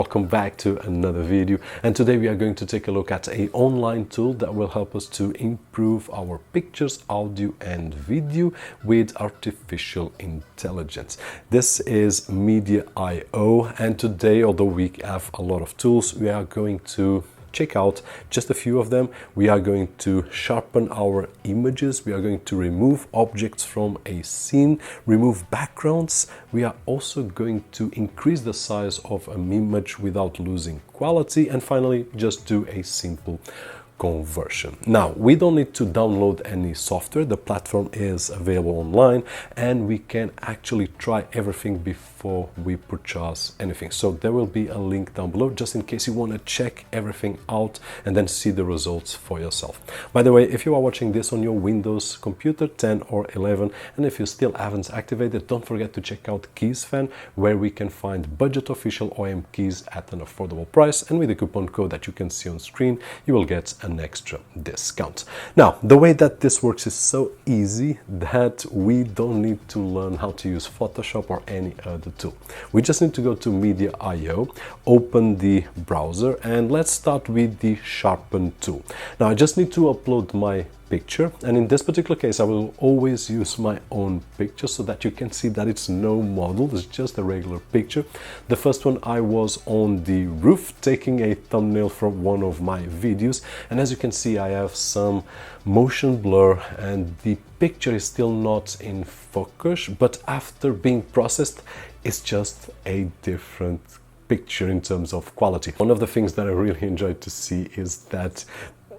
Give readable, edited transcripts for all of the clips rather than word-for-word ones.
Welcome back to another video, and today we are going to take a look at an online tool that will help us to improve our pictures, audio and video with artificial intelligence. This is Media.io, and today, although we have a lot of tools, we are going to check out just a few of them. We are going to sharpen our images, we are going to remove objects from a scene, remove backgrounds. We are also going to increase the size of an image without losing quality, and finally just do a simple conversion. Now, we don't need to download any software. The platform is available online and we can actually try everything before we purchase anything. So there will be a link down below just in case you want to check everything out and then see the results for yourself. By the way, if you are watching this on your Windows computer 10 or 11, and if you still haven't activated, don't forget to check out KeysFan, where we can find budget official OEM keys at an affordable price, and with the coupon code that you can see on screen, you will get an extra discount. Now, the way that this works is so easy that we don't need to learn how to use Photoshop or any other tool. We just need to go to Media.io, open the browser, and let's start with the Sharpen tool. Now, I just need to upload my picture, and in this particular case I will always use my own picture so that you can see that it's no model, it's just a regular picture. The first one, I was on the roof taking a thumbnail from one of my videos, and as you can see I have some motion blur and the picture is still not in focus, but after being processed it's just a different picture in terms of quality. One of the things that I really enjoyed to see is that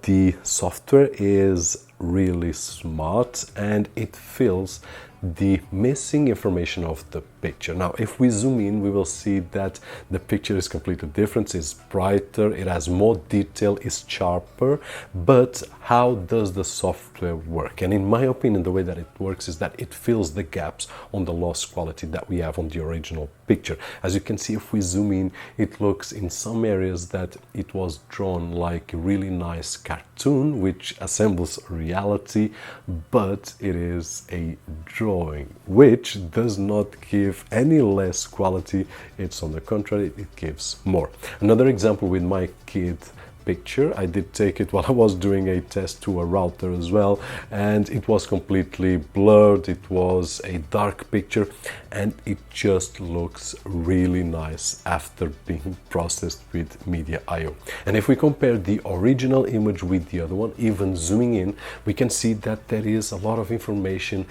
the software is really smart and it fills the missing information of the picture. Now, if we zoom in, we will see that the picture is completely different. It's brighter, it has more detail, it's sharper. But how does the software work? And in my opinion, the way that it works is that it fills the gaps on the lost quality that we have on the original picture. As you can see, if we zoom in, it looks in some areas that it was drawn like a really nice cartoon which assembles reality, but it is a drawing which does not give any less quality. It's on the contrary, it gives more. Another example with my kid picture, I did take it while I was doing a test to a router as well, and it was completely blurred. It was a dark picture and it just looks really nice after being processed with Media.io. And if we compare the original image with the other one, even zooming in, we can see that there is a lot of information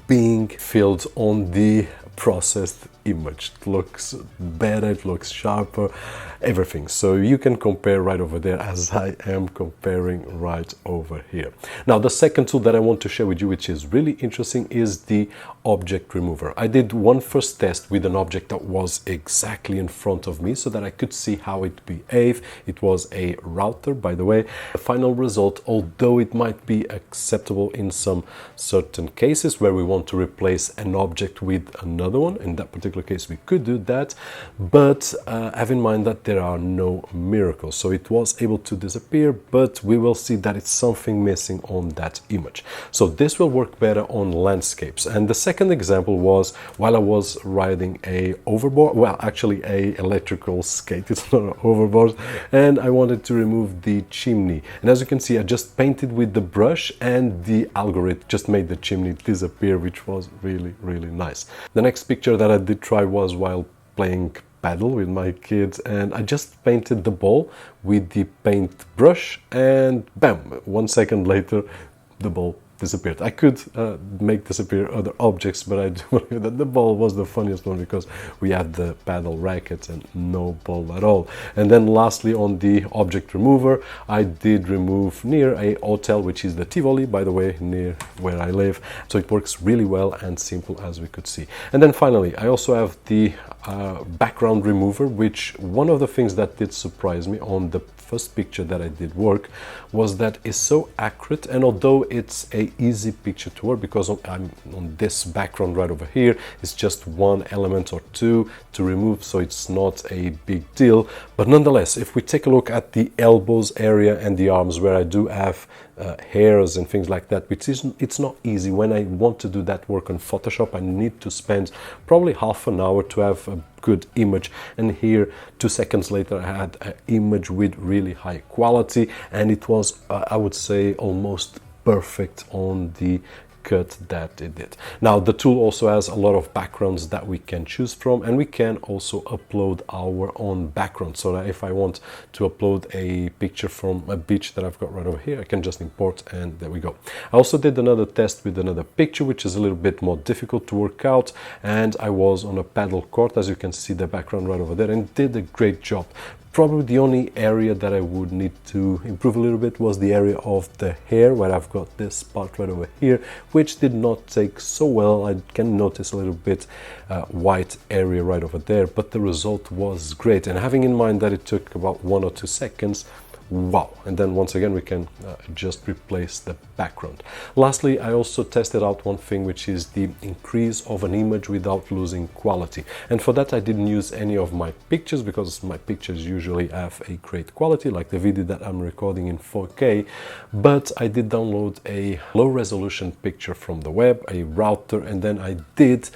being filled on the processed image. It looks better, it looks sharper, everything. So you can compare right over there as I am comparing right over here. Now, the second tool that I want to share with you, which is really interesting, is the object remover. I did one first test with an object that was exactly in front of me so that I could see how it behaved. It was a router, by the way. The final result, although it might be acceptable in some certain cases where we want to replace an object with another one, in that particular case we could do that, but have in mind that there are no miracles. So it was able to disappear, but we will see that it's something missing on that image. So this will work better on landscapes. And the second example was while I was riding a overboard, well, actually a electrical skate, it's not an overboard, and I wanted to remove the chimney. And as you can see, I just painted with the brush and the algorithm just made the chimney disappear, which was really, really nice. The next picture that I did try was while playing paddle with my kids, and I just painted the ball with the paint brush and bam, 1 second later the ball disappeared. I could make disappear other objects, but I do believe that the ball was the funniest one because we had the paddle racket and no ball at all. And then lastly, on the object remover, I did remove near a hotel, which is the Tivoli, by the way, near where I live. So it works really well and simple, as we could see. And then finally, I also have the background remover, which one of the things that did surprise me on the first picture that I did work was that it's so accurate. And although it's a easy picture to work, because I'm on this background right over here, it's just one element or two to remove, so it's not a big deal. But nonetheless, if we take a look at the elbows area and the arms where I do have hairs and things like that, which it's not easy. When I want to do that work on Photoshop, I need to spend probably half an hour to have a good image, and here 2 seconds later I had an image with really high quality, and it was I would say almost perfect on the cut that it did. Now the tool also has a lot of backgrounds that we can choose from, and we can also upload our own background, so that if I want to upload a picture from a beach that I've got right over here, I can just import, and there we go. I also did another test with another picture which is a little bit more difficult to work out, and I was on a paddle court, as you can see the background right over there, and did a great job. Probably the only area that I would need to improve a little bit was the area of the hair, where I've got this part right over here, which did not take so well. I can notice a little bit white area right over there, but the result was great. And having in mind that it took about 1 or 2 seconds, wow. And then once again we can just replace the background. Lastly, I also tested out one thing, which is the increase of an image without losing quality, and for that I didn't use any of my pictures, because my pictures usually have a great quality, like the video that I'm recording in 4K, but I did download a low resolution picture from the web, a router, and then I did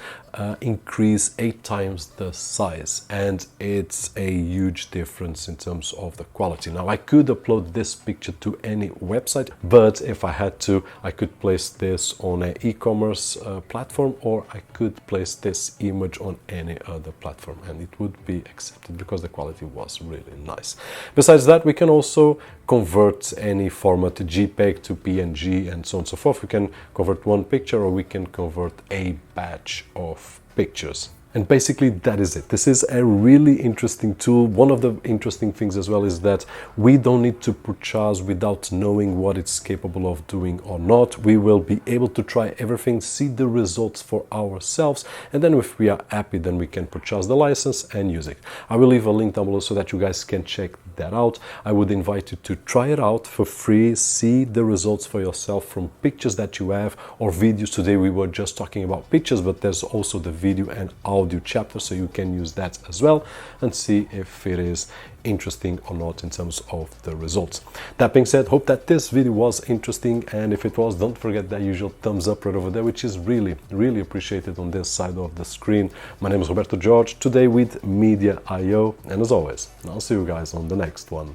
increase 8 times the size, and it's a huge difference in terms of the quality. Now I could upload this picture to any website, but if I had to, I could place this on an e-commerce platform, or I could place this image on any other platform, and it would be accepted because the quality was really nice. Besides that, we can also convert any format, JPEG to PNG, and so on and so forth. We can convert one picture, or we can convert a batch of pictures. And basically that is it. This is a really interesting tool. One of the interesting things as well is that we don't need to purchase without knowing what it's capable of doing or not. We will be able to try everything, see the results for ourselves, and then if we are happy, then we can purchase the license and use it. I will leave a link down below so that you guys can check that out. I would invite you to try it out for free, see the results for yourself from pictures that you have or videos. Today we were just talking about pictures, but there's also the video and audio chapter, so you can use that as well and see if it is interesting or not in terms of the results. That being said, hope that this video was interesting, and if it was, don't forget that usual thumbs up right over there, which is really appreciated on this side of the screen. My name is Roberto Jorge, today with Media.io, and as always, I'll see you guys on the next one.